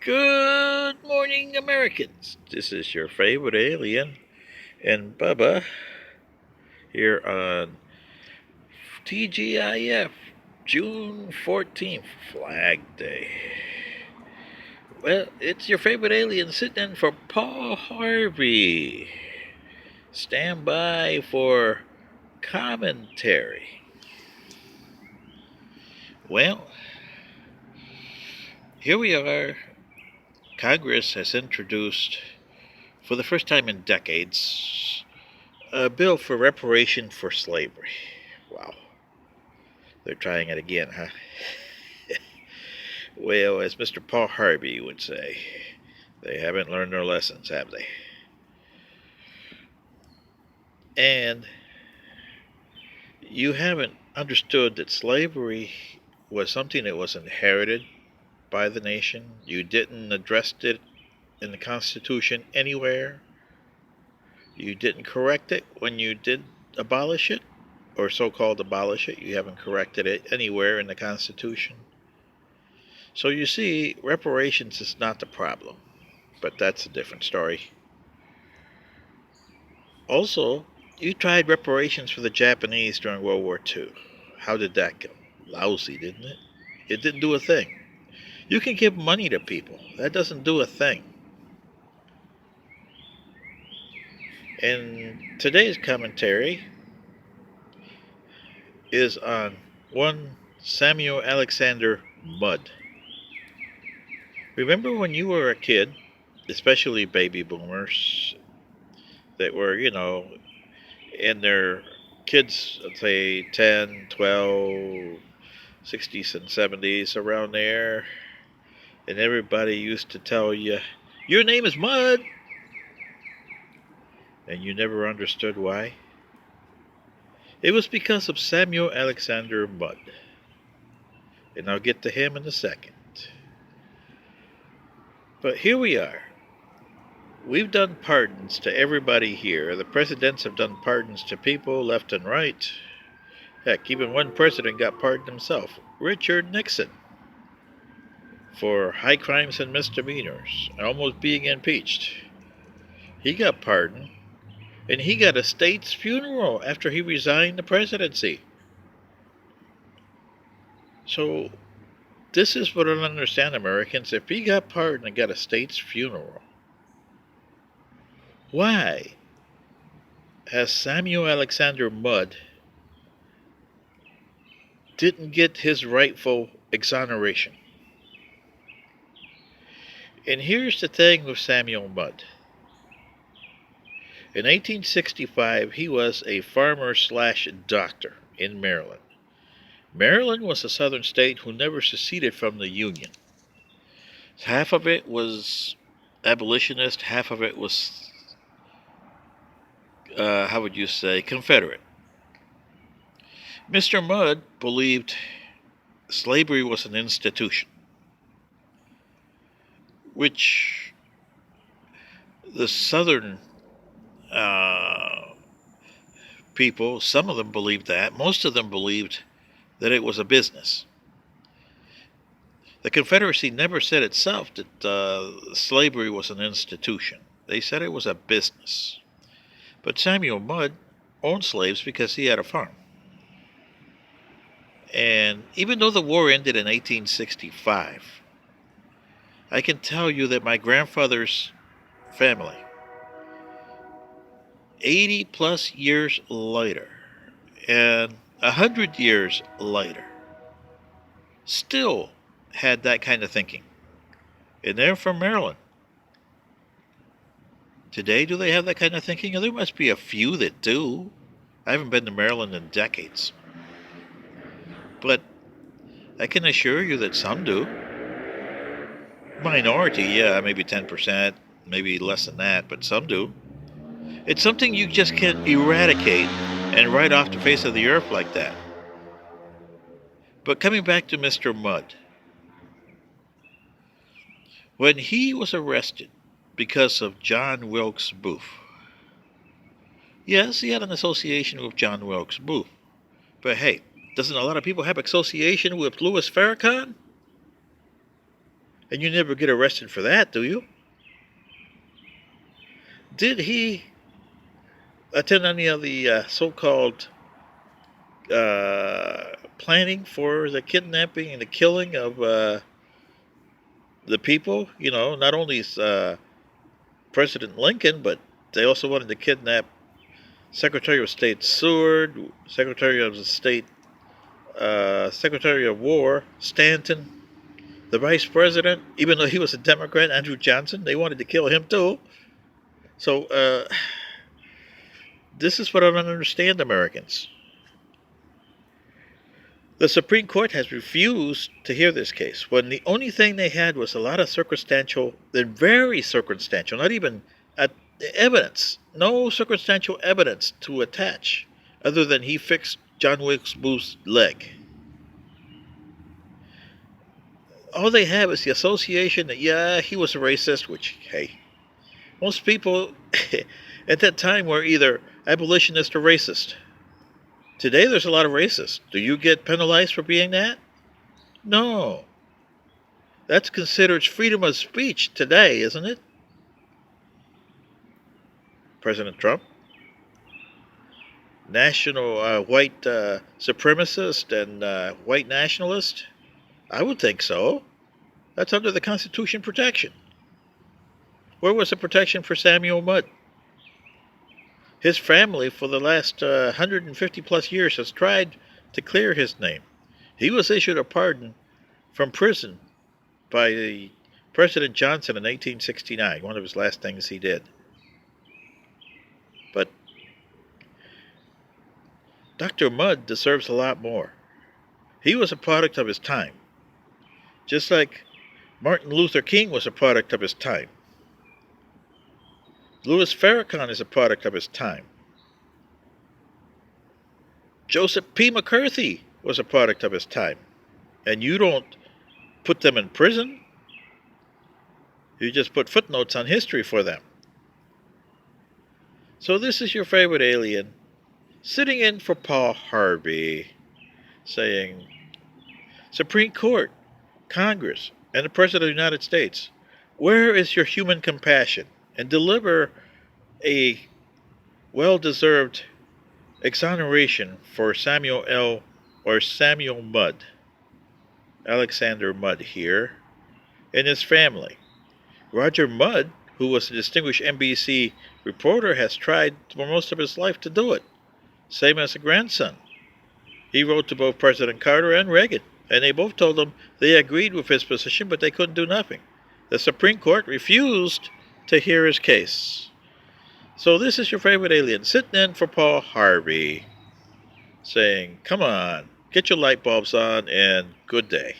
Good morning, Americans. This is your favorite alien and Bubba here on TGIF, June 14th, Flag Day. Well, it's your favorite alien sitting in for Paul Harvey. Stand by for commentary. Well, here we are. Congress has introduced, for the first time in decades, a bill for reparation for slavery. Wow. They're trying it again, huh? Well, as Mr. Paul Harvey would say, they haven't learned their lessons, have they? And you haven't understood that slavery was something that was inherited by the nation. You didn't address it in the Constitution anywhere. You didn't correct it when you did abolish it, or so-called abolish it. You haven't corrected it anywhere in the Constitution. So you see, reparations is not the problem, but that's a different story. Also, you tried reparations for the Japanese during World War II. How did that go? Lousy, didn't it? It didn't do a thing. You can give money to people. That doesn't do a thing. And today's commentary is on one Samuel Alexander Mudd. Remember when you were a kid, especially baby boomers that were, in their kids, let's say 10, 12, 60s and 70s, around there, and everybody used to tell you, your name is Mudd, and you never understood why? It was because of Samuel Alexander Mudd, and I'll get to him in a second. But here we are. We've done pardons to everybody here. The presidents have done pardons to people left and right. Heck, even one president got pardoned himself, Richard Nixon, for high crimes and misdemeanors, almost being impeached. He got pardoned, and he got a state's funeral after he resigned the presidency. So, this is what I don't understand, Americans. If he got pardoned and got a state's funeral, why has Samuel Alexander Mudd didn't get his rightful exoneration? And here's the thing with Samuel Mudd. In 1865, he was a farmer/doctor in Maryland. Maryland was a southern state who never seceded from the Union. Half of it was abolitionist, half of it was, how would you say, Confederate. Mr. Mudd believed slavery was an institution, which the southern people, some of them believed that. Most of them believed that it was a business. The Confederacy never said itself that slavery was an institution. They said it was a business. But Samuel Mudd owned slaves because he had a farm. And even though the war ended in 1865, I can tell you that my grandfather's family, 80 plus years later, and 100 years later, still had that kind of thinking. And they're from Maryland. Today, do they have that kind of thinking? There must be a few that do. I haven't been to Maryland in decades. But I can assure you that some do. Minority, yeah, maybe 10%, maybe less than that, but some do. It's something you just can't eradicate and write off the face of the earth like that. But coming back to Mr. Mudd, when he was arrested because of John Wilkes Booth, yes, he had an association with John Wilkes Booth, but hey, doesn't a lot of people have association with Louis Farrakhan? And you never get arrested for that, do you? Did he attend any of the so-called planning for the kidnapping and the killing of the people? You know, not only President Lincoln, but they also wanted to kidnap Secretary of State Seward, Secretary of War Stanton, the Vice President, even though he was a Democrat, Andrew Johnson. They wanted to kill him too. So this is what I don't understand, Americans. The Supreme Court has refused to hear this case when the only thing they had was a lot of circumstantial, very circumstantial, not even evidence, no circumstantial evidence to attach other than he fixed John Wilkes Booth's leg. All they have is the association that, yeah, he was a racist, which, hey, most people at that time were either abolitionist or racist. Today there's a lot of racists. Do you get penalized for being that? No. That's considered freedom of speech today, isn't it? President Trump, national white supremacist and white nationalist? I would think so. That's under the Constitution protection. Where was the protection for Samuel Mudd? His family, for the last 150 plus years, has tried to clear his name. He was issued a pardon from prison by President Johnson in 1869, one of his last things he did. But Dr. Mudd deserves a lot more. He was a product of his time, just like Martin Luther King was a product of his time. Louis Farrakhan is a product of his time. Joseph P. McCarthy was a product of his time. And you don't put them in prison. You just put footnotes on history for them. So this is your favorite alien sitting in for Paul Harvey, saying, Supreme Court, Congress, and the President of the United States, where is your human compassion? And deliver a well-deserved exoneration for Samuel Mudd, Alexander Mudd here, and his family. Roger Mudd, who was a distinguished NBC reporter, has tried for most of his life to do it, same as a grandson. He wrote to both President Carter and Reagan, and they both told him they agreed with his position, but they couldn't do nothing. The Supreme Court refused to hear his case. So this is your favorite alien sitting in for Paul Harvey, saying, come on, get your light bulbs on, and good day.